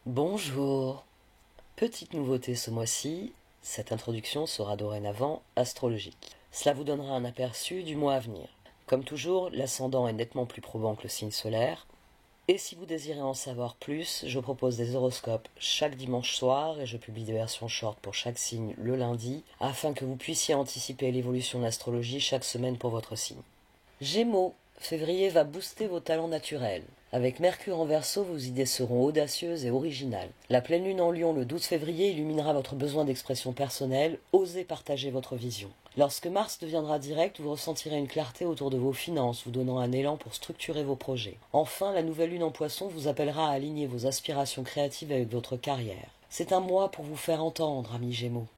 Bonjour. Petite nouveauté ce mois-ci, cette introduction sera dorénavant astrologique. Cela vous donnera un aperçu du mois à venir. Comme toujours, l'ascendant est nettement plus probant que le signe solaire. Et si vous désirez en savoir plus, je propose des horoscopes chaque dimanche soir et je publie des versions short pour chaque signe le lundi, afin que vous puissiez anticiper l'évolution de l'astrologie chaque semaine pour votre signe. Gémeaux, février va booster vos talents naturels. Avec Mercure en Verseau, vos idées seront audacieuses et originales. La pleine lune en Lion le 12 février illuminera votre besoin d'expression personnelle, osez partager votre vision. Lorsque Mars deviendra direct, vous ressentirez une clarté autour de vos finances, vous donnant un élan pour structurer vos projets. Enfin, la nouvelle lune en Poisson vous appellera à aligner vos aspirations créatives avec votre carrière. C'est un mois pour vous faire entendre, amis Gémeaux.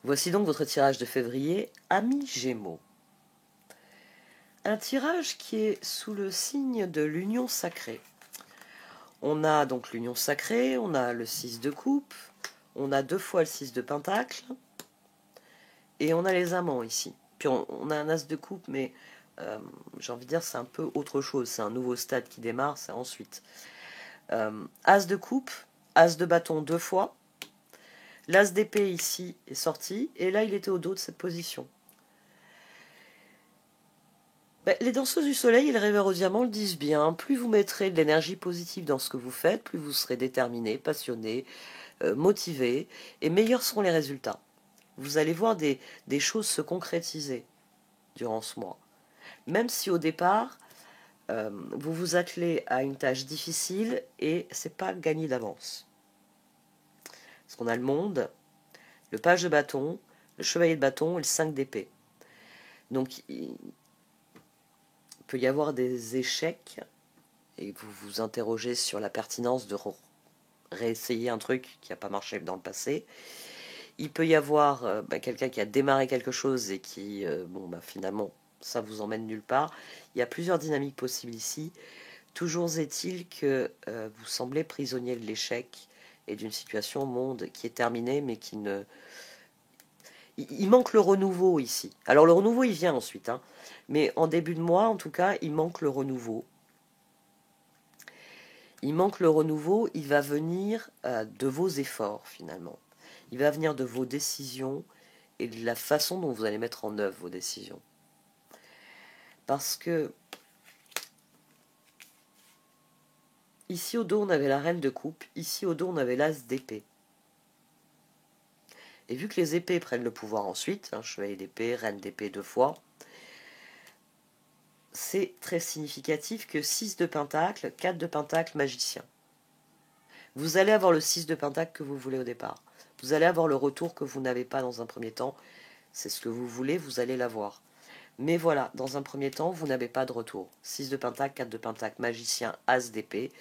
Voici donc votre tirage de février, amis Gémeaux. Un tirage qui est sous le signe de l'union sacrée. On a donc l'union sacrée, on a le 6 de coupe, on a deux fois le 6 de pentacle, et on a les amants ici. Puis on a un as de coupe, mais j'ai envie de dire c'est un peu autre chose, c'est un nouveau stade qui démarre, c'est ensuite. As de coupe, as de bâton deux fois, l'as d'épée ici est sorti, et là il était au dos de cette position. Les danseuses du soleil et les rêveurs au diamant le disent bien, plus vous mettrez de l'énergie positive dans ce que vous faites, plus vous serez déterminé, passionné, motivé, et meilleurs seront les résultats. Vous allez voir des choses se concrétiser durant ce mois. Même si au départ, vous vous attelez à une tâche difficile et c'est pas gagné d'avance. Parce qu'on a le monde, le page de bâton, le chevalier de bâton et le 5 d'épée. Donc il peut y avoir des échecs et vous vous interrogez sur la pertinence de réessayer un truc qui n'a pas marché dans le passé. Il peut y avoir quelqu'un qui a démarré quelque chose et qui, finalement, ça vous emmène nulle part. Il y a plusieurs dynamiques possibles ici. Toujours est-il que vous semblez prisonnier de l'échec et d'une situation au monde qui est terminée, mais qui ne... Il manque le renouveau ici. Alors le renouveau, il vient ensuite, hein. Mais en début de mois, en tout cas, il manque le renouveau. Il manque le renouveau, il va venir de vos efforts, finalement. Il va venir de vos décisions et de la façon dont vous allez mettre en œuvre vos décisions. Parce que ici au dos, on avait la reine de coupe, ici au dos, on avait l'as d'épée. Et vu que les épées prennent le pouvoir ensuite, chevalier d'épée, reine d'épée deux fois, c'est très significatif que 6 de pentacle, 4 de pentacle, magicien. Vous allez avoir le 6 de pentacle que vous voulez au départ. Vous allez avoir le retour que vous n'avez pas dans un premier temps. C'est ce que vous voulez, vous allez l'avoir. Mais voilà, dans un premier temps, vous n'avez pas de retour. 6 de pentacle, 4 de pentacle, magicien, as d'épée.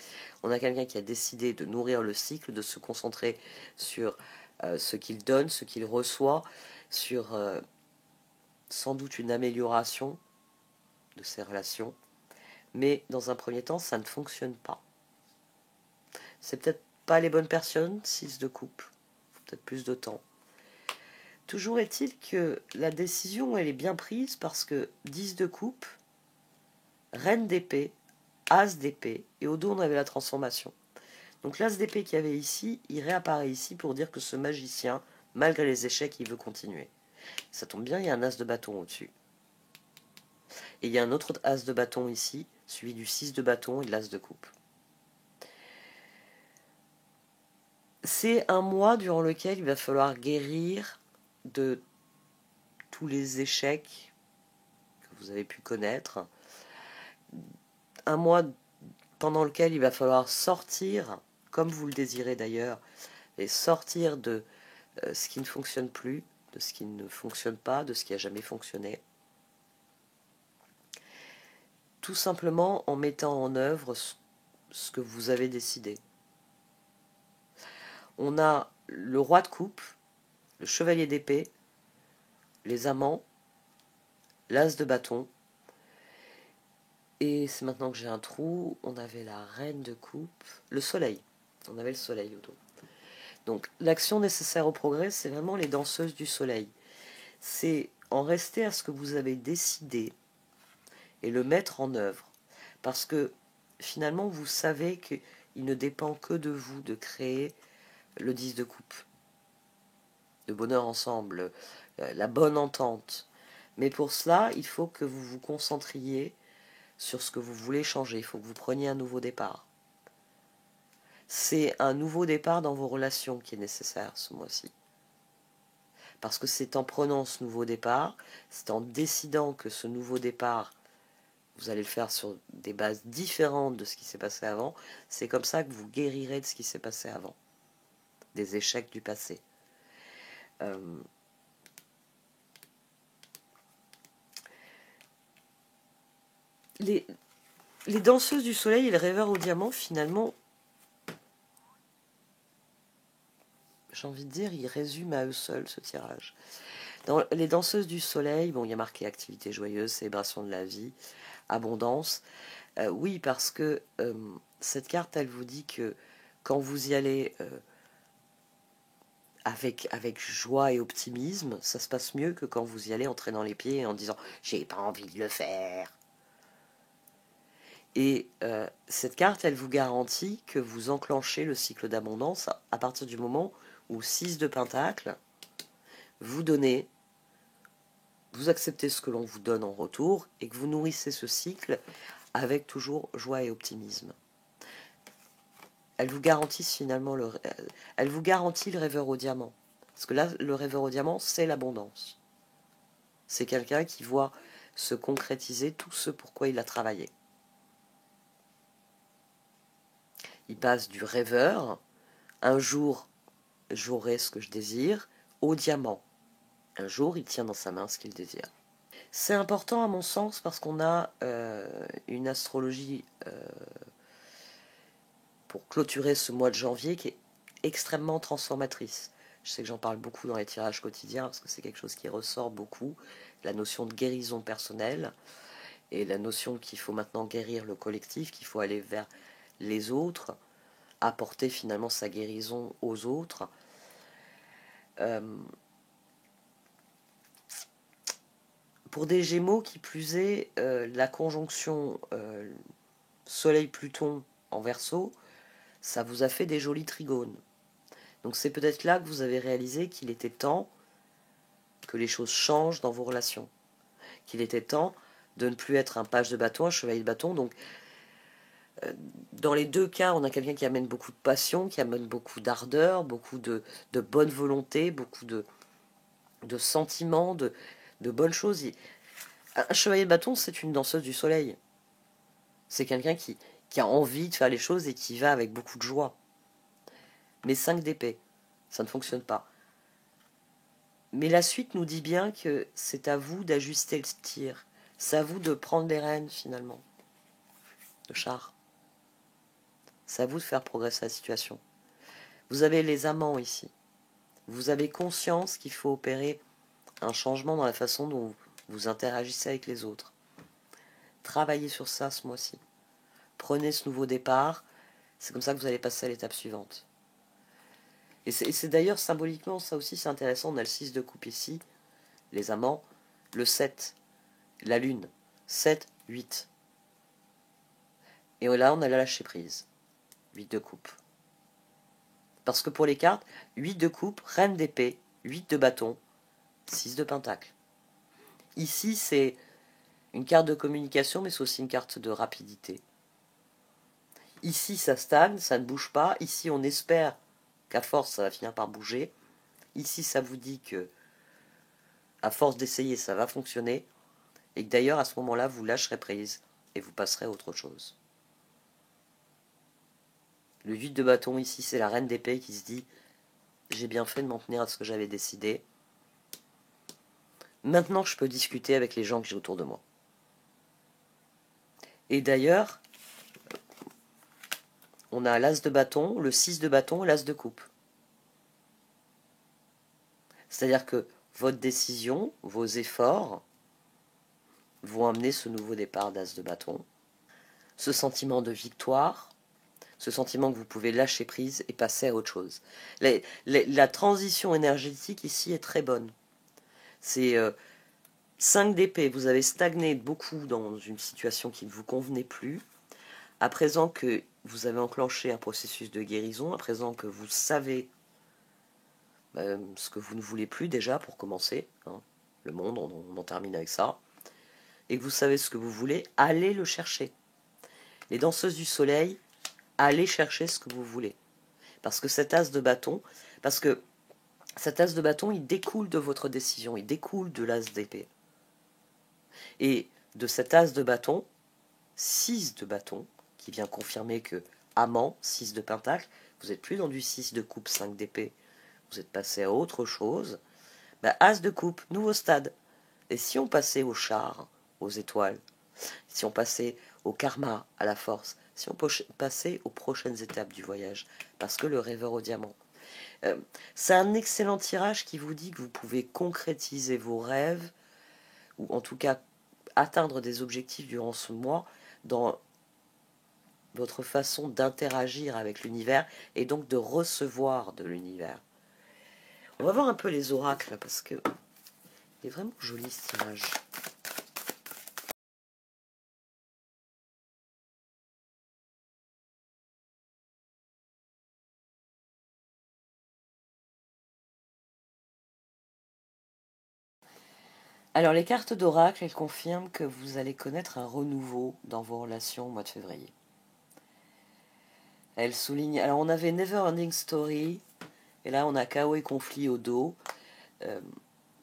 On a quelqu'un qui a décidé de nourrir le cycle, de se concentrer sur ce qu'il donne, ce qu'il reçoit, sur sans doute une amélioration de ses relations. Mais dans un premier temps, ça ne fonctionne pas. C'est peut-être pas les bonnes personnes, 6 de coupe. Faut peut-être plus de temps. Toujours est-il que la décision, elle est bien prise parce que 10 de coupe, reine d'épée, as d'épée, et au dos, on avait la transformation. Donc l'as d'épée qu'il y avait ici, il réapparaît ici pour dire que ce magicien, malgré les échecs, il veut continuer. Ça tombe bien, il y a un as de bâton au-dessus. Et il y a un autre as de bâton ici, suivi du 6 de bâton et de l'as de coupe. C'est un mois durant lequel il va falloir guérir de tous les échecs que vous avez pu connaître. Un mois pendant lequel il va falloir sortir, comme vous le désirez d'ailleurs, et sortir de ce qui ne fonctionne plus, de ce qui ne fonctionne pas, de ce qui n'a jamais fonctionné. Tout simplement en mettant en œuvre ce que vous avez décidé. On a le roi de coupe, le chevalier d'épée, les amants, l'as de bâton, et c'est maintenant que j'ai un trou, on avait la reine de coupe, le soleil, on avait le soleil au dos. Donc l'action nécessaire au progrès, c'est vraiment les danseuses du soleil. C'est en rester à ce que vous avez décidé et le mettre en œuvre. Parce que finalement, vous savez qu'il ne dépend que de vous de créer le 10 de coupe, le bonheur ensemble, la bonne entente. Mais pour cela, il faut que vous vous concentriez sur ce que vous voulez changer. Il faut que vous preniez un nouveau départ. C'est un nouveau départ dans vos relations qui est nécessaire ce mois-ci. Parce que c'est en prenant ce nouveau départ, c'est en décidant que ce nouveau départ, vous allez le faire sur des bases différentes de ce qui s'est passé avant, c'est comme ça que vous guérirez de ce qui s'est passé avant, des échecs du passé. Les danseuses du soleil et les rêveurs au diamant, finalement, j'ai envie de dire, ils résument à eux seuls ce tirage. Dans les danseuses du soleil, bon, il y a marqué activité joyeuse, célébration de la vie, abondance. Oui, parce que cette carte, elle vous dit que quand vous y allez avec joie et optimisme, ça se passe mieux que quand vous y allez en traînant les pieds et en disant « j'ai pas envie de le faire ». Et cette carte, elle vous garantit que vous enclenchez le cycle d'abondance à partir du moment où 6 de Pentacle, vous donnez, vous acceptez ce que l'on vous donne en retour et que vous nourrissez ce cycle avec toujours joie et optimisme. Elle vous garantit finalement elle vous garantit le rêveur au diamant. Parce que là, le rêveur au diamant, c'est l'abondance. C'est quelqu'un qui voit se concrétiser tout ce pourquoi il a travaillé. Il passe du rêveur, un jour j'aurai ce que je désire, au diamant. Un jour, il tient dans sa main ce qu'il désire. C'est important à mon sens parce qu'on a une astrologie pour clôturer ce mois de janvier qui est extrêmement transformatrice. Je sais que j'en parle beaucoup dans les tirages quotidiens parce que c'est quelque chose qui ressort beaucoup, la notion de guérison personnelle et la notion qu'il faut maintenant guérir le collectif, qu'il faut aller vers les autres, apporter finalement sa guérison aux autres. Pour des Gémeaux, qui plus est, la conjonction Soleil-Pluton en Verseau, ça vous a fait des jolis trigones. Donc c'est peut-être là que vous avez réalisé qu'il était temps que les choses changent dans vos relations. Qu'il était temps de ne plus être un page de bâton, un chevalier de bâton. Donc dans les deux cas, on a quelqu'un qui amène beaucoup de passion, qui amène beaucoup d'ardeur, beaucoup de bonne volonté, beaucoup de sentiments, de bonnes choses. Un chevalier de bâton, c'est une danseuse du soleil. C'est quelqu'un qui a envie de faire les choses et qui va avec beaucoup de joie. Mais 5 d'épée, ça ne fonctionne pas. Mais la suite nous dit bien que c'est à vous d'ajuster le tir. C'est à vous de prendre les rênes, finalement. Le char. C'est à vous de faire progresser la situation. Vous avez les amants ici. Vous avez conscience qu'il faut opérer un changement dans la façon dont vous interagissez avec les autres. Travaillez sur ça ce mois-ci. Prenez ce nouveau départ. C'est comme ça que vous allez passer à l'étape suivante. Et c'est d'ailleurs symboliquement, ça aussi c'est intéressant, on a le 6 de coupe ici, les amants, le 7, la lune, 7, 8. Et là on a la lâcher prise, 8 de coupe. Parce que pour les cartes, 8 de coupe, reine d'épée, 8 de bâton, 6 de pentacle. Ici c'est une carte de communication, mais c'est aussi une carte de rapidité. Ici ça stagne, ça ne bouge pas, ici on espère qu'à force ça va finir par bouger. Ici ça vous dit que à force d'essayer ça va fonctionner, et que d'ailleurs à ce moment-là vous lâcherez prise et vous passerez à autre chose. Le 8 de bâton ici, c'est la reine d'épée qui se dit « J'ai bien fait de m'en tenir à ce que j'avais décidé. Maintenant je peux discuter avec les gens que j'ai autour de moi. » Et d'ailleurs, on a l'as de bâton, le 6 de bâton et l'as de coupe. C'est-à-dire que votre décision, vos efforts vont amener ce nouveau départ d'As de bâton. Ce sentiment de victoire, ce sentiment que vous pouvez lâcher prise et passer à autre chose. La transition énergétique ici est très bonne. C'est 5 d'épée, vous avez stagné beaucoup dans une situation qui ne vous convenait plus. À présent que vous avez enclenché un processus de guérison, à présent que vous savez ce que vous ne voulez plus déjà pour commencer, hein, le monde, on en termine avec ça, et que vous savez ce que vous voulez, allez le chercher. Les danseuses du soleil, allez chercher ce que vous voulez. Parce que cet as de bâton, il découle de votre décision, il découle de l'as d'épée. Et de cet as de bâton, 6 de bâton, qui vient confirmer que amant, 6 de pentacle, vous n'êtes plus dans du 6 de coupe, 5 d'épée, vous êtes passé à autre chose. As de coupe, nouveau stade. Et si on passait au char, aux étoiles, si on passait au karma, à la force, si on passait aux prochaines étapes du voyage, parce que le rêveur au diamant. C'est un excellent tirage qui vous dit que vous pouvez concrétiser vos rêves, ou en tout cas atteindre des objectifs durant ce mois, dans votre façon d'interagir avec l'univers, et donc de recevoir de l'univers. On va voir un peu les oracles, parce que il est vraiment joli ce tirage. Alors les cartes d'oracle, elles confirment que vous allez connaître un renouveau dans vos relations au mois de février. Elles soulignent... Alors on avait Never Ending Story, et là on a chaos et conflit au dos.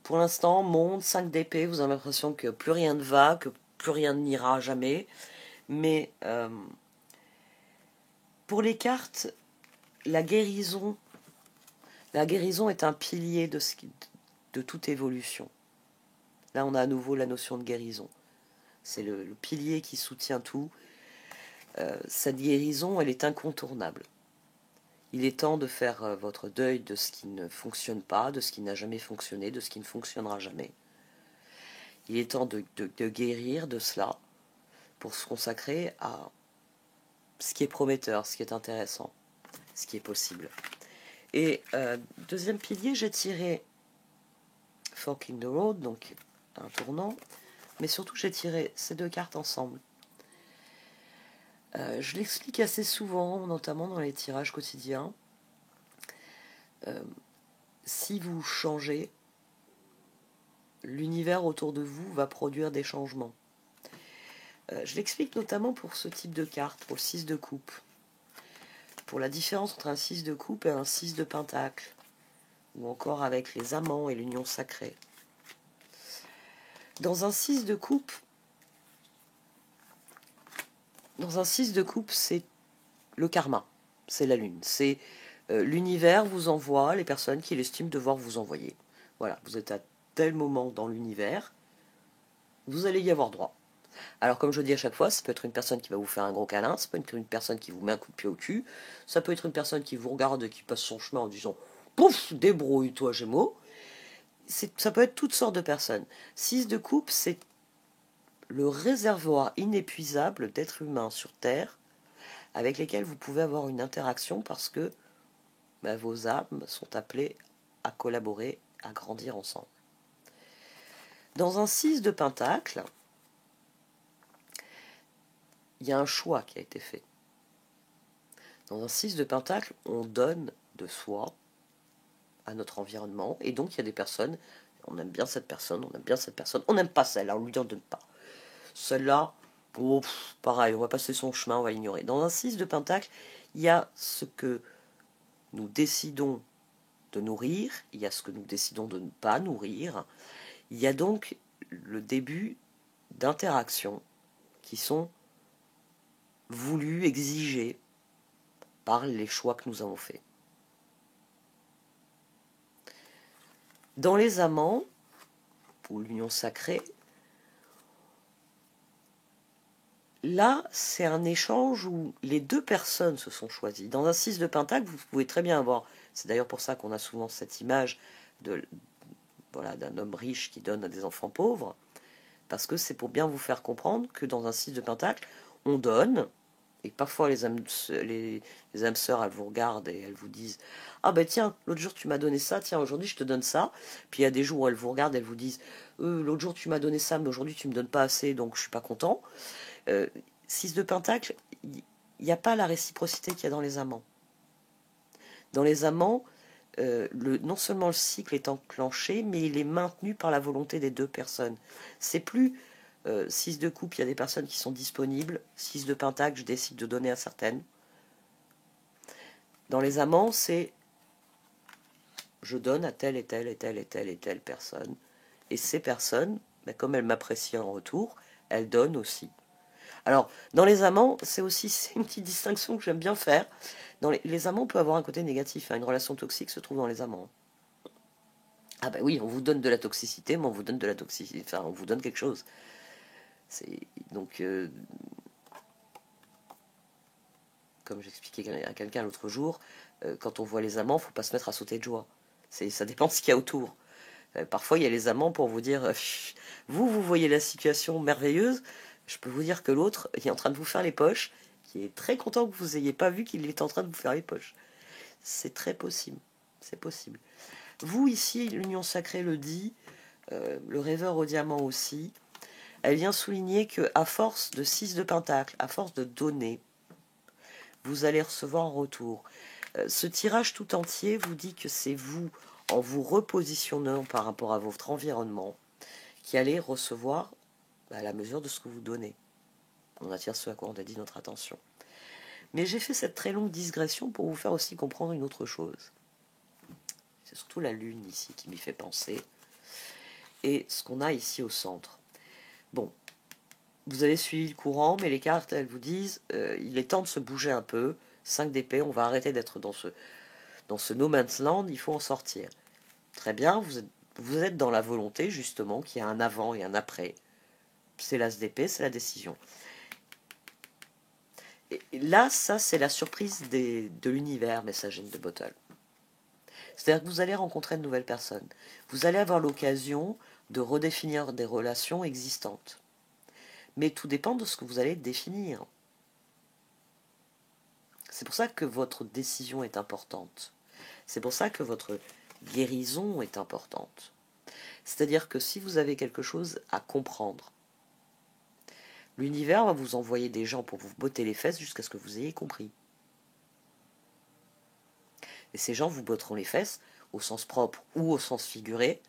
Pour l'instant, monde, 5 d'épée, vous avez l'impression que plus rien ne va, que plus rien n'ira jamais. Mais pour les cartes, la guérison est un pilier de toute évolution. Là, on a à nouveau la notion de guérison. C'est le pilier qui soutient tout. Cette guérison, elle est incontournable. Il est temps de faire votre deuil de ce qui ne fonctionne pas, de ce qui n'a jamais fonctionné, de ce qui ne fonctionnera jamais. Il est temps de guérir de cela pour se consacrer à ce qui est prometteur, ce qui est intéressant, ce qui est possible. Et deuxième pilier, j'ai tiré Fork in the Road, donc un tournant, mais surtout j'ai tiré ces deux cartes ensemble. Je l'explique assez souvent, notamment dans les tirages quotidiens. Si vous changez, l'univers autour de vous va produire des changements. Je l'explique notamment pour ce type de carte, pour le 6 de coupe. Pour la différence entre un 6 de coupe et un 6 de pentacle, ou encore avec les amants et l'union sacrée. Dans un 6 de coupe, c'est le karma, c'est la lune, c'est l'univers vous envoie les personnes qu'il estime devoir vous envoyer. Voilà, vous êtes à tel moment dans l'univers, vous allez y avoir droit. Alors comme je dis à chaque fois, ça peut être une personne qui va vous faire un gros câlin, ça peut être une personne qui vous met un coup de pied au cul, ça peut être une personne qui vous regarde et qui passe son chemin en disant « Pouf, débrouille-toi Gémeaux ». Ça peut être toutes sortes de personnes. 6 de coupe, c'est le réservoir inépuisable d'êtres humains sur Terre avec lesquels vous pouvez avoir une interaction parce que vos âmes sont appelées à collaborer, à grandir ensemble. Dans un 6 de pentacle, il y a un choix qui a été fait. Dans un 6 de pentacle, on donne de soi à notre environnement, et donc il y a des personnes, on aime bien cette personne, on aime bien cette personne, on n'aime pas celle-là, on lui en donne pas. Celle-là, pareil, on va passer son chemin, on va l'ignorer. Dans un 6 de pentacle, il y a ce que nous décidons de nourrir, il y a ce que nous décidons de ne pas nourrir. Il y a donc le début d'interactions qui sont voulues, exigées par les choix que nous avons faits. Dans les amants, ou l'union sacrée, là, c'est un échange où les deux personnes se sont choisies. Dans un 6 de pentacle, vous pouvez très bien avoir, c'est d'ailleurs pour ça qu'on a souvent cette image voilà, d'un homme riche qui donne à des enfants pauvres, parce que c'est pour bien vous faire comprendre que dans un 6 de pentacle, on donne, et parfois les âmes sœurs, elles vous regardent et elles vous disent « Ah ben tiens, l'autre jour tu m'as donné ça, tiens aujourd'hui je te donne ça ». Puis il y a des jours où elles vous regardent, elles vous disent « L'autre jour tu m'as donné ça, mais aujourd'hui tu me donnes pas assez, donc je suis pas content ». 6 de pentacle, il n'y a pas la réciprocité qu'il y a dans les amants. Dans les amants, non seulement le cycle est enclenché, mais il est maintenu par la volonté des deux personnes. C'est plus 6 de coupe, il y a des personnes qui sont disponibles. 6 de pentacle, je décide de donner à certaines. Dans les amants, c'est je donne à telle et telle et telle et telle et telle personne. Et ces personnes, ben, comme elles m'apprécient en retour, elles donnent aussi. Alors, dans les amants, c'est une petite distinction que j'aime bien faire. Dans les amants, peut avoir un côté négatif. Hein. Une relation toxique se trouve dans les amants. Ah ben oui, on vous donne de la toxicité, mais on vous donne de la toxicité. Enfin, on vous donne quelque chose. Donc, comme j'expliquais à quelqu'un l'autre jour, quand on voit les amants, faut pas se mettre à sauter de joie. Ça dépend de ce qu'il y a autour. Parfois, il y a les amants pour vous dire, vous voyez la situation merveilleuse. Je peux vous dire que l'autre est en train de vous faire les poches, qui est très content que vous n'ayez pas vu qu'il est en train de vous faire les poches. C'est très possible. C'est possible. Vous, ici, l'union sacrée le dit, le rêveur au diamant aussi, elle vient souligner que à force de 6 de pentacle, à force de donner, vous allez recevoir en retour. Ce tirage tout entier vous dit que c'est vous, en vous repositionnant par rapport à votre environnement, qui allez recevoir à la mesure de ce que vous donnez. On attire ce à quoi on a dit notre attention. Mais j'ai fait cette très longue digression pour vous faire aussi comprendre une autre chose. C'est surtout la lune ici qui m'y fait penser. Et ce qu'on a ici au centre. Bon, vous avez suivi le courant, mais les cartes, elles vous disent il est temps de se bouger un peu. 5 d'épée, on va arrêter d'être dans ce no man's land, il faut en sortir. Très bien, vous êtes dans la volonté, justement, qu'il y a un avant et un après. C'est l'as d'épée, c'est la décision. Et là, ça, c'est la surprise de l'univers, Messaging de Bottle. C'est-à-dire que vous allez rencontrer de nouvelles personnes. Vous allez avoir l'occasion de redéfinir des relations existantes. Mais tout dépend de ce que vous allez définir. C'est pour ça que votre décision est importante. C'est pour ça que votre guérison est importante. C'est-à-dire que si vous avez quelque chose à comprendre, l'univers va vous envoyer des gens pour vous botter les fesses jusqu'à ce que vous ayez compris. Et ces gens vous botteront les fesses, au sens propre ou au sens figuré,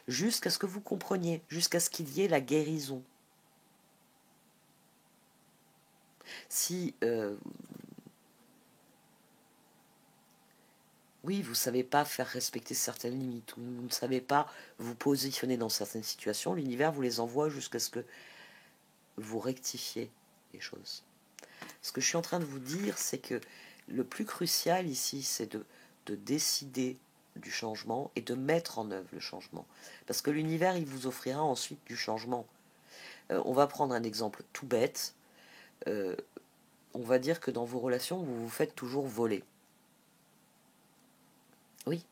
jusqu'à ce que vous compreniez, jusqu'à ce qu'il y ait la guérison. Si, oui, vous ne savez pas faire respecter certaines limites, ou vous ne savez pas vous positionner dans certaines situations, l'univers vous les envoie jusqu'à ce que vous rectifiez les choses. Ce que je suis en train de vous dire, c'est que le plus crucial ici, c'est de décider du changement et de mettre en œuvre le changement. Parce que l'univers, il vous offrira ensuite du changement. On va prendre un exemple tout bête. On va dire que dans vos relations, vous vous faites toujours voler. Oui,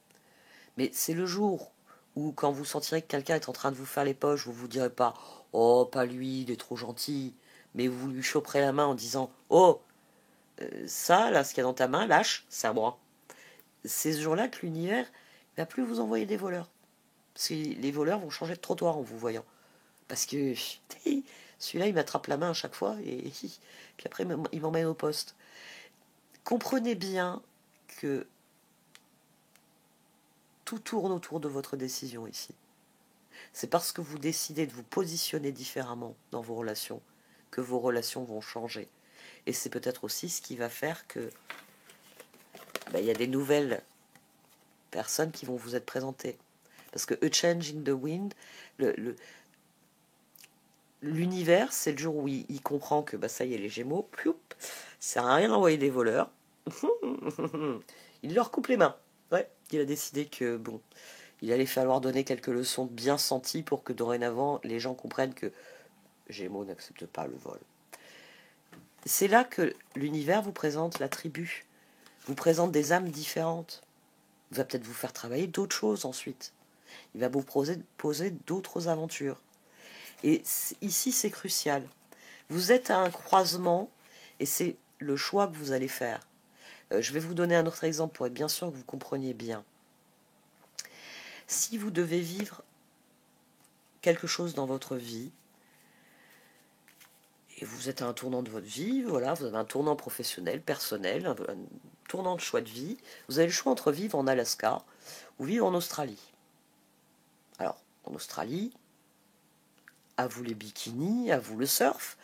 mais c'est le jour où, quand vous sentirez que quelqu'un est en train de vous faire les poches, vous ne vous direz pas « Oh, pas lui, il est trop gentil », mais vous lui choperez la main en disant « Oh, ça, là, ce qu'il y a dans ta main, lâche, c'est à moi ». C'est ce jour-là que l'univers ne va plus vous envoyer des voleurs. Parce que les voleurs vont changer de trottoir en vous voyant. Parce que celui-là, il m'attrape la main à chaque fois et puis après, il m'emmène au poste. Comprenez bien que tout tourne autour de votre décision ici. C'est parce que vous décidez de vous positionner différemment dans vos relations que vos relations vont changer. Et c'est peut-être aussi ce qui va faire que il y a des nouvelles personnes qui vont vous être présentées. Parce que A Change in the Wind, l'univers, c'est le jour où il comprend que ça y est, les Gémeaux, ploup, ça sert à rien d'envoyer des voleurs. Il leur coupe les mains. Ouais, il a décidé que il allait falloir donner quelques leçons bien senties pour que dorénavant les gens comprennent que Gémeaux n'accepte pas le vol. C'est là que l'univers vous présente la tribu, vous présente des âmes différentes. Il va peut-être vous faire travailler d'autres choses ensuite. Il va vous poser d'autres aventures. Et ici, c'est crucial. Vous êtes à un croisement et c'est le choix que vous allez faire. Je vais vous donner un autre exemple pour être bien sûr que vous compreniez bien. Si vous devez vivre quelque chose dans votre vie, et vous êtes à un tournant de votre vie, voilà, vous avez un tournant professionnel, personnel, un tournant de choix de vie, vous avez le choix entre vivre en Alaska ou vivre en Australie. Alors, en Australie, à vous les bikinis, à vous le surf.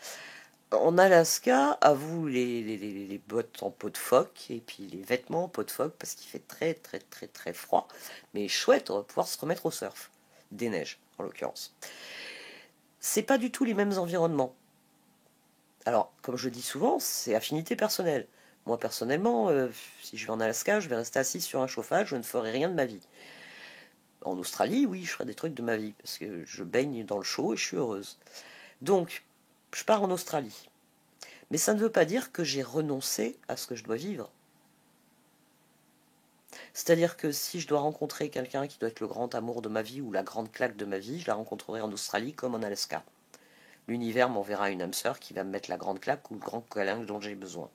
En Alaska, à vous les bottes en peau de phoque et puis les vêtements en peau de phoque parce qu'il fait très très très très froid. Mais chouette, on va pouvoir se remettre au surf. Des neiges, en l'occurrence. C'est pas du tout les mêmes environnements. Alors, comme je dis souvent, c'est affinité personnelle. Moi, personnellement, si je vais en Alaska, je vais rester assis sur un chauffage, je ne ferai rien de ma vie. En Australie, oui, je ferai des trucs de ma vie, parce que je baigne dans le chaud et je suis heureuse. Donc, je pars en Australie. Mais ça ne veut pas dire que j'ai renoncé à ce que je dois vivre. C'est-à-dire que si je dois rencontrer quelqu'un qui doit être le grand amour de ma vie ou la grande claque de ma vie, je la rencontrerai en Australie comme en Alaska. L'univers m'enverra une âme sœur qui va me mettre la grande claque ou le grand câlin dont j'ai besoin.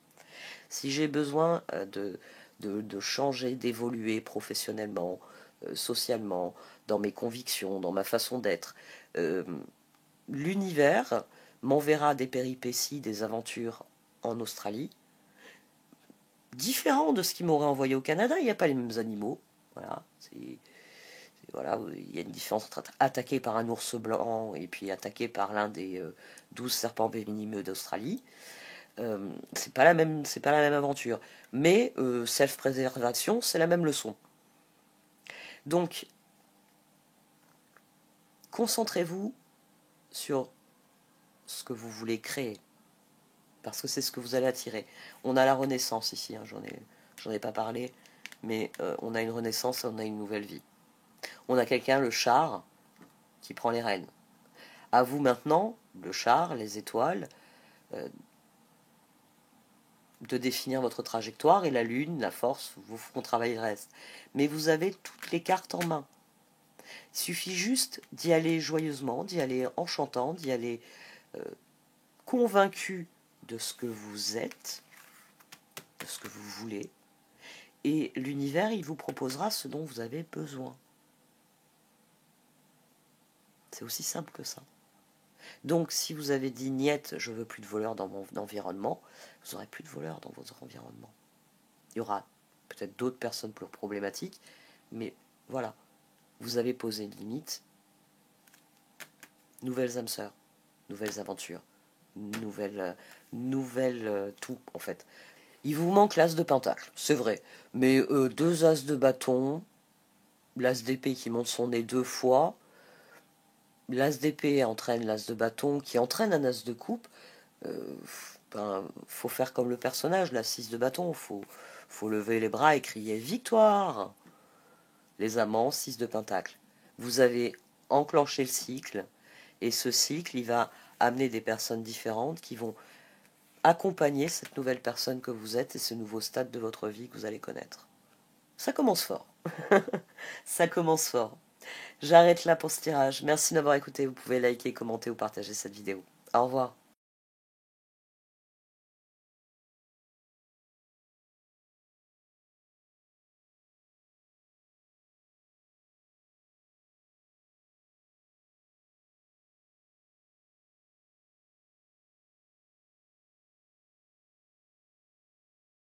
Si j'ai besoin de changer, d'évoluer professionnellement, socialement, dans mes convictions, dans ma façon d'être, l'univers m'enverra des péripéties, des aventures en Australie, différents de ce qu'il m'aurait envoyé au Canada. Il n'y a pas les mêmes animaux. Voilà, voilà, il y a une différence entre être attaqué par un ours blanc et puis attaqué par l'un des 12 serpents venimeux d'Australie. C'est pas la même aventure. Mais self-préservation, c'est la même leçon. Donc, concentrez-vous sur ce que vous voulez créer. Parce que c'est ce que vous allez attirer. On a la renaissance ici, hein, j'en ai pas parlé, mais on a une renaissance et on a une nouvelle vie. On a quelqu'un, le char, qui prend les rênes. À vous maintenant, le char, les étoiles, de définir votre trajectoire, et la lune, la force, vous feront travailler le reste. Mais vous avez toutes les cartes en main. Il suffit juste d'y aller joyeusement, d'y aller en chantant, d'y aller convaincu de ce que vous êtes, de ce que vous voulez, et l'univers, il vous proposera ce dont vous avez besoin. C'est aussi simple que ça. Donc, si vous avez dit niette, je veux plus de voleurs dans mon environnement, vous n'aurez plus de voleurs dans votre environnement. Il y aura peut-être d'autres personnes plus problématiques, mais voilà, vous avez posé une limite. Nouvelles âmes sœurs, nouvelles aventures, nouvelles tout en fait. Il vous manque l'as de pentacle, c'est vrai, mais deux as de bâton, l'as d'épée qui monte son nez 2 fois, l'as d'épée entraîne l'as de bâton qui entraîne un as de coupe. Faut faire comme le personnage, la 6 de bâton, faut lever les bras et crier victoire. Les amants, 6 de pentacle. Vous avez enclenché le cycle, et ce cycle, il va amener des personnes différentes qui vont accompagner cette nouvelle personne que vous êtes et ce nouveau stade de votre vie que vous allez connaître. Ça commence fort. Ça commence fort. J'arrête là pour ce tirage. Merci d'avoir écouté. Vous pouvez liker, commenter ou partager cette vidéo. Au revoir.